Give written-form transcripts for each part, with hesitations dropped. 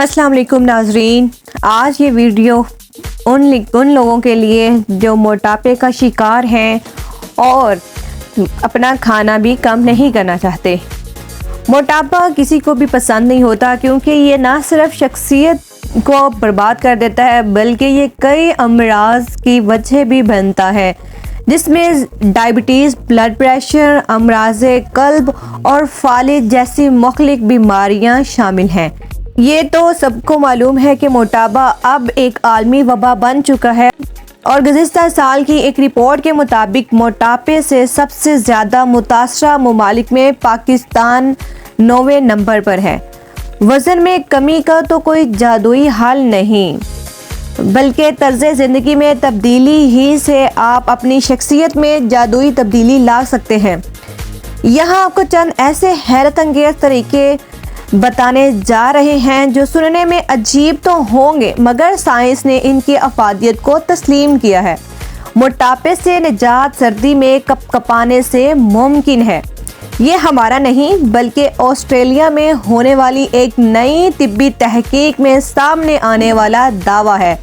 अस्सलाम वालेकुम नाजरीन। आज ये वीडियो उन लोगों के लिए जो मोटापे का शिकार हैं और अपना खाना भी कम नहीं करना चाहते। मोटापा किसी को भी पसंद नहीं होता क्योंकि ये ना सिर्फ शख्सियत को बर्बाद कर देता है बल्कि ये कई अमराज की वजह भी बनता है, जिसमें डायबिटीज़, ब्लड प्रेशर, अमराज़े क़ल्ब और फालिज जैसी मुख्तलिफ बीमारियां शामिल हैं। ये तो सबको मालूम है कि मोटापा अब एक आलमी वबा बन चुका है और गुज़िश्ता साल की एक रिपोर्ट के मुताबिक मोटापे से सबसे ज़्यादा मुतासरा ममालिक में पाकिस्तान 9वें नंबर पर है। वज़न में कमी का तो कोई जादुई हल नहीं बल्कि तर्ज़ ज़िंदगी में तब्दीली ही से आप अपनी शख्सियत में जादुई तब्दीली ला सकते हैं। यहाँ आपको चंद ऐसे हैरत अंगेज़ तरीके बताने जा रहे हैं जो सुनने में अजीब तो होंगे मगर साइंस ने इनकी अफादियत को तस्लीम किया है। मोटापे से निजात सर्दी में कपकपाने से मुमकिन है। ये हमारा नहीं बल्कि ऑस्ट्रेलिया में होने वाली एक नई तिब्बी तहकीक में सामने आने वाला दावा है।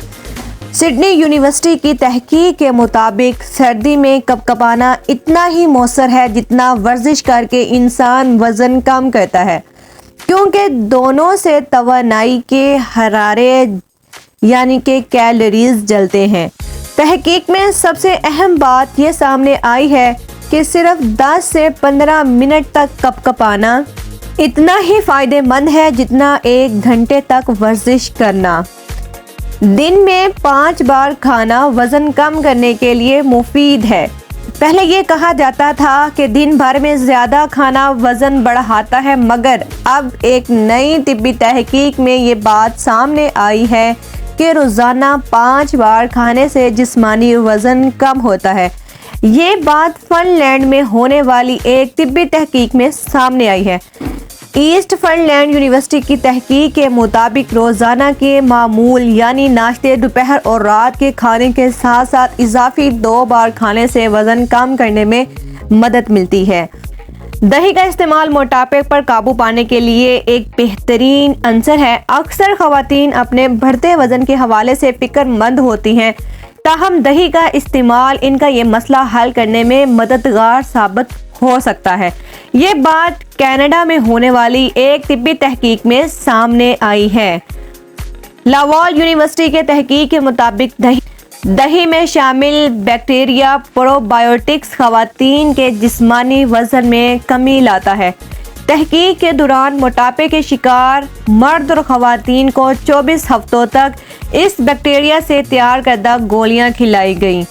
सिडनी यूनिवर्सिटी की तहकीक के मुताबिक सर्दी में कपकपाना इतना ही मौसर है जितना वर्जिश करके इंसान वज़न कम करता है, क्योंकि दोनों से तवानाई के हरारे यानी कि कैलोरीज जलते हैं। तहकीक में सबसे अहम बात यह सामने आई है कि सिर्फ 10 से 15 मिनट तक कपकपाना इतना ही फ़ायदेमंद है जितना 1 घंटे तक वर्जिश करना। दिन में 5 बार खाना वज़न कम करने के लिए मुफीद है। पहले ये कहा जाता था कि दिन भर में ज़्यादा खाना वज़न बढ़ाता है, मगर अब एक नई तिब्बी तहकीक में ये बात सामने आई है कि रोज़ाना 5 बार खाने से जिस्मानी वज़न कम होता है। ये बात फ़िनलैंड में होने वाली एक तिब्बी तहकीक में सामने आई है। ईस्ट फ़िनलैंड यूनिवर्सिटी की तहकीक के मुताबिक रोज़ाना के मामूल यानी नाश्ते, दोपहर और रात के खाने के साथ साथ इजाफी 2 बार खाने से वज़न कम करने में मदद मिलती है। दही का इस्तेमाल मोटापे पर काबू पाने के लिए एक बेहतरीन अंसर है। अक्सर ख़वातीन अपने बढ़ते वज़न के हवाले से फ़िक्रमंद होती हैं, ताहम दही का इस्तेमाल इनका ये मसला हल करने में मददगार साबित हो सकता है। ये बात कनाडा में होने वाली एक तिब्बी तहकीक में सामने आई है। लावाल यूनिवर्सिटी के तहकीक के मुताबिक दही में शामिल बैक्टीरिया प्रोबायोटिक्स ख़वातीन के जिस्मानी वज़न में कमी लाता है। तहकीक के दौरान मोटापे के शिकार मर्द और ख़वातीन को 24 हफ्तों तक इस बैक्टीरिया से तैयार करदा गोलियां खिलाई गईं,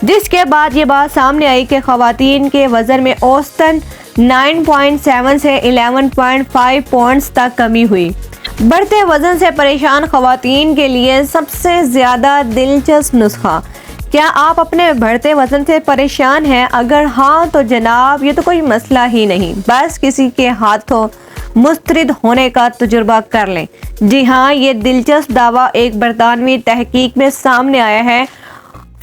जिसके बाद ये बात सामने आई कि ख़वातीन के वज़न में औसतन 9.7 से 11.5 पॉइंट्स तक कमी हुई। बढ़ते वज़न से परेशान ख़वातीन के लिए सबसे ज़्यादा दिलचस्प नुस्खा। क्या आप अपने बढ़ते वज़न से परेशान हैं? अगर हाँ तो जनाब ये तो कोई मसला ही नहीं, बस किसी के हाथों मुस्तरद होने का तजुर्बा कर लें। जी हाँ, ये दिलचस्प दावा एक बरतानवी तहकीक में सामने आया है।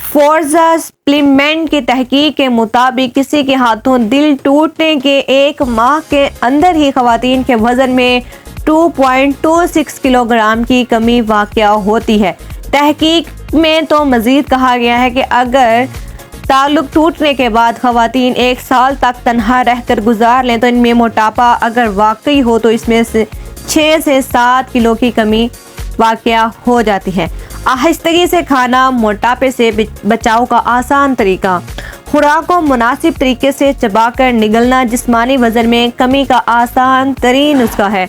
फोर्जा सप्लीमेंट की तहकीक के मुताबिक किसी के हाथों दिल टूटने के 1 माह के अंदर ही ख़वातीन के वज़न में 2.26 किलोग्राम की कमी वाक़या होती है। तहकीक में तो मज़ीद कहा गया है कि अगर ताल्लुक़ टूटने के बाद ख़वातीन 1 साल तक तन्हा रहकर गुजार लें तो इनमें मोटापा अगर वाकई हो तो इसमें से 6 से 7 किलो की कमी वाक़या हो जाती है। आहिस्तगी से खाना मोटापे से बचाव का आसान तरीका। खुराक को मुनासिब तरीके से चबाकर निगलना जिस्मानी वज़न में कमी का आसान तरीन नुस्खा है।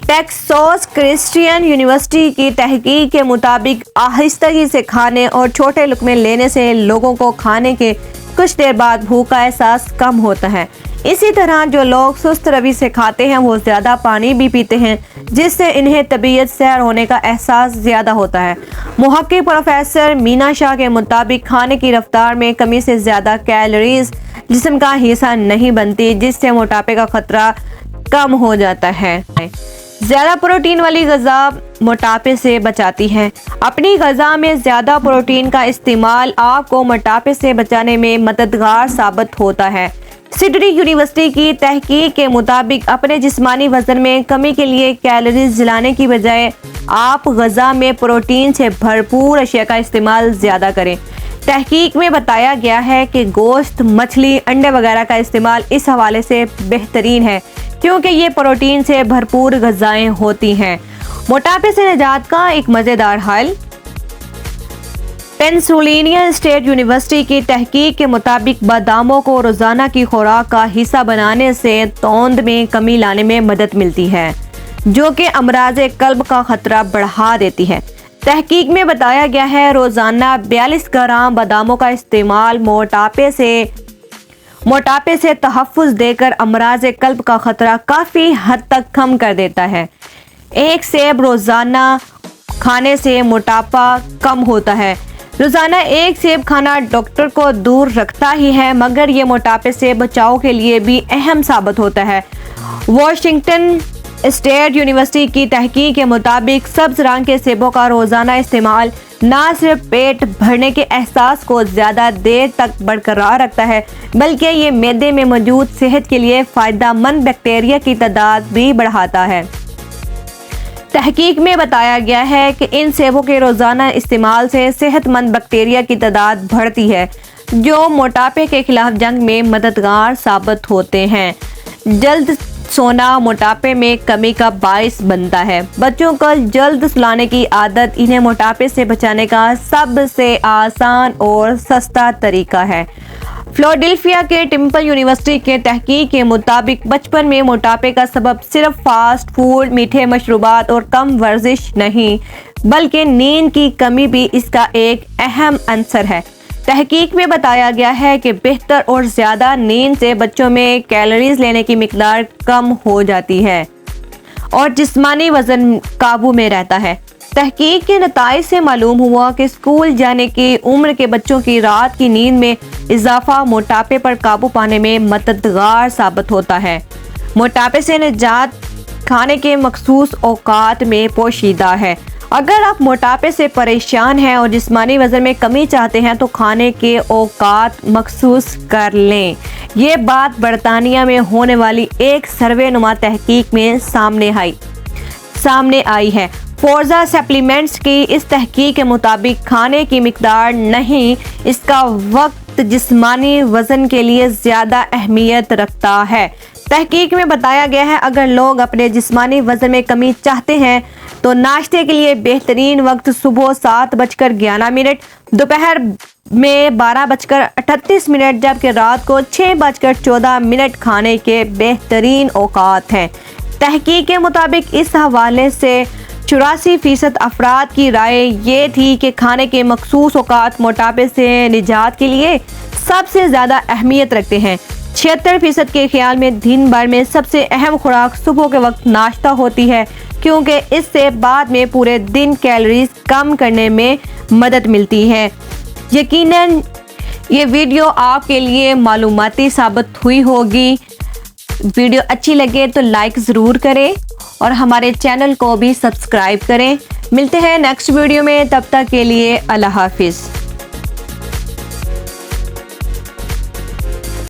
टेक्सास क्रिश्चियन यूनिवर्सिटी की तहकीक के मुताबिक आहिस्तगी से खाने और छोटे लुक़मे लेने से लोगों को खाने के कुछ देर बाद भूख का एहसास कम होता है। इसी तरह जो लोग सुस्त रवि से खाते हैं वो ज़्यादा पानी भी पीते हैं, जिससे इन्हें तबीयत सैर होने का एहसास ज़्यादा होता है। मुहक्किक प्रोफेसर मीना शाह के मुताबिक खाने की रफ्तार में कमी से ज़्यादा कैलोरीज जिस्म का हिस्सा नहीं बनती, जिससे मोटापे का ख़तरा कम हो जाता है। ज़्यादा प्रोटीन वाली ग़ज़ा मोटापे से बचाती है। अपनी ग़ज़ा में ज़्यादा प्रोटीन का इस्तेमाल आपको मोटापे से बचाने में मददगार साबित होता है। सिडनी यूनिवर्सिटी की तहकीक के मुताबिक अपने जिस्मानी वजन में कमी के लिए कैलोरीज जलाने की बजाय आप ग़िज़ा में प्रोटीन से भरपूर अशिया का इस्तेमाल ज़्यादा करें। तहकीक में बताया गया है कि गोश्त, मछली, अंडे वगैरह का इस्तेमाल इस हवाले से बेहतरीन है क्योंकि ये प्रोटीन से भरपूर ग़िज़ाएं होती हैं। मोटापे से निजात का एक मज़ेदार हल। पेंसिल्वेनिया स्टेट यूनिवर्सिटी की तहकीक के मुताबिक बादामों को रोज़ाना की खुराक का हिस्सा बनाने से तौंद में कमी लाने में मदद मिलती है, जो कि अमराज़े कल्ब का ख़तरा बढ़ा देती है। तहकीक में बताया गया है रोज़ाना 42 ग्राम बादामों का इस्तेमाल मोटापे से तहफ़्फ़ुज़ देकर अमराज़े कल्ब का ख़तरा काफ़ी हद तक कम कर देता है। एक सेब रोज़ाना खाने से मोटापा कम होता है। रोज़ाना एक सेब खाना डॉक्टर को दूर रखता ही है, मगर ये मोटापे से बचाव के लिए भी अहम साबित होता है। वाशिंगटन स्टेट यूनिवर्सिटी की तहकीक के मुताबिक सब्ज़ रंग के सेबों का रोज़ाना इस्तेमाल ना सिर्फ पेट भरने के एहसास को ज़्यादा देर तक बरकरार रखता है, बल्कि ये मैदे में मौजूद सेहत के लिए फ़ायदेमंद बैक्टीरिया की तादाद भी बढ़ाता है। तहकीक में बताया गया है कि इन सेबों के रोज़ाना इस्तेमाल से सेहतमंद बैक्टीरिया की तादाद बढ़ती है, जो मोटापे के खिलाफ जंग में मददगार साबित होते हैं। जल्द सोना मोटापे में कमी का बाइस बनता है। बच्चों को जल्द सुलाने की आदत इन्हें मोटापे से बचाने का सबसे आसान और सस्ता तरीका है। फिलाडेल्फिया के टेम्पल यूनिवर्सिटी के तहकीक के मुताबिक बचपन में मोटापे का सबब सिर्फ फास्ट फूड, मीठे मशरूबात और कम वर्जिश नहीं, बल्कि नींद की कमी भी इसका एक अहम अंसर है। तहकीक में बताया गया है कि बेहतर और ज़्यादा नींद से बच्चों में कैलोरीज लेने की मिकदार कम हो जाती है और जिस्मानी वज़न काबू में रहता है। तहकीक के नताइज से मालूम हुआ कि स्कूल जाने की उम्र के बच्चों की रात की नींद में इजाफा मोटापे पर काबू पाने में मददगार साबित होता है। मोटापे से निजात खाने के मखसूस औकात में पोशीदा है। अगर आप मोटापे से परेशान हैं और जिस्मानी वज़न में कमी चाहते हैं तो खाने के औकात मखसूस कर लें। ये बात बरतानिया में होने वाली एक सर्वे नुमा तहकीक में सामने आई है। फोर्जा सप्लीमेंट्स की इस तहकीक के मुताबिक खाने की मिकदार नहीं, इसका वक्त जिस्मानी वज़न के लिए ज़्यादा अहमियत रखता है। तहकीक में बताया गया है अगर लोग अपने जिस्मानी वज़न में कमी चाहते हैं तो नाश्ते के लिए बेहतरीन वक्त सुबह 7:11, दोपहर में 12:38, जबकि रात को 6:14 खाने के बेहतरीन औकात हैं। तहकीक के मुताबिक इस हवाले से 84% अफराद की राय ये थी कि खाने के मखसूस औकात मोटापे से निजात के लिए सबसे ज़्यादा अहमियत रखते हैं। 76% के ख्याल में दिन भर में सबसे अहम खुराक सुबह के वक्त नाश्ता होती है, क्योंकि इससे बाद में पूरे दिन कैलोरीज कम करने में मदद मिलती है। यकीनन ये वीडियो आपके लिए मालूमाती साबित हुई होगी। वीडियो अच्छी लगे तो लाइक ज़रूर करें और हमारे चैनल को भी सब्सक्राइब करें। मिलते हैं नेक्स्ट वीडियो में, तब तक के लिए अल्लाह हाफिज़।